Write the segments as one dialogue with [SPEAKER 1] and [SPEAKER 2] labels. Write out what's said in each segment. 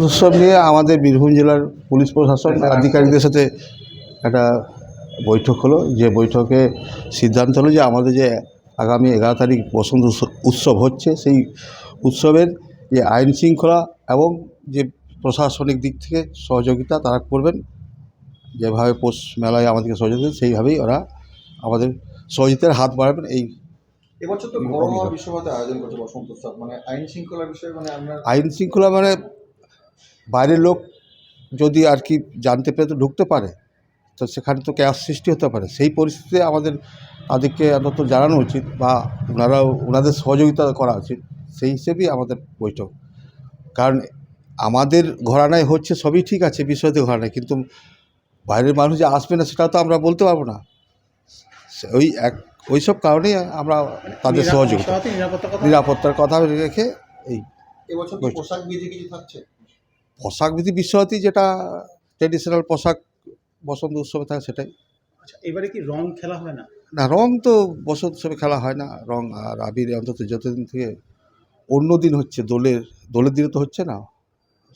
[SPEAKER 1] উৎসব নিয়ে আমাদের বীরভূম জেলার পুলিশ প্রশাসন আধিকারিকদের সাথে একটা বৈঠক হলো, যে বৈঠকে সিদ্ধান্ত হলো যে আমাদের যে আগামী 11 তারিখ বসন্ত উৎসব হচ্ছে, সেই উৎসবের যে আইন শৃঙ্খলা এবং যে প্রশাসনিক দিক থেকে সহযোগিতা তারা করবেন, যেভাবে পৌষ মেলায় আমাদেরকে সহযোগিতা, সেইভাবেই ওরা আমাদের সহযোগিতার হাত বাড়াবেন। এই
[SPEAKER 2] এবছর তো বড় বিশ্বভারতী আয়োজন করছে বসন্ত উৎসব, মানে আইন শৃঙ্খলার বিষয়ে মানে আপনার
[SPEAKER 1] আইন শৃঙ্খলা মানে বাইরের লোক যদি আর কি জানতে পেরে তো ঢুকতে পারে, তো সেখানে তো ক্যাশ সৃষ্টি হতে পারে। সেই পরিস্থিতিতে আমাদের তাদেরকে অন্তত জানানো উচিত বা ওনাদের সহযোগিতা করা উচিত। সেই হিসেবেই আমাদের বৈঠক। কারণ আমাদের ঘরানায় হচ্ছে সবই ঠিক আছে, বিশ্বভারতী ঘরানায়, কিন্তু বাইরের মানুষ যে আসবে না সেটা তো আমরা বলতে পারবো না। ওই সব কারণেই আমরা তাদের সহযোগিতা, নিরাপত্তার কথা রেখে এই
[SPEAKER 2] এবছর পোশাক বিধি কিছু থাকছে।
[SPEAKER 1] পোশাক বিধি বিশ্বভারতী যেটা ট্রেডিশনাল পোশাক বসন্ত উৎসবে থাকে সেটাই।
[SPEAKER 3] আচ্ছা, এবারে কি রং খেলা হবে না?
[SPEAKER 1] না, রং তো বসন্ত উৎসবে খেলা হয় না। রং আর আবির অন্তত যতদিন থেকে অন্য দিন হচ্ছে, দোলের দিনে তো হচ্ছে না,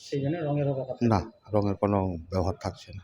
[SPEAKER 3] সেই জন্য রঙের
[SPEAKER 1] না, রঙের কোনো ব্যবহার থাকছে না।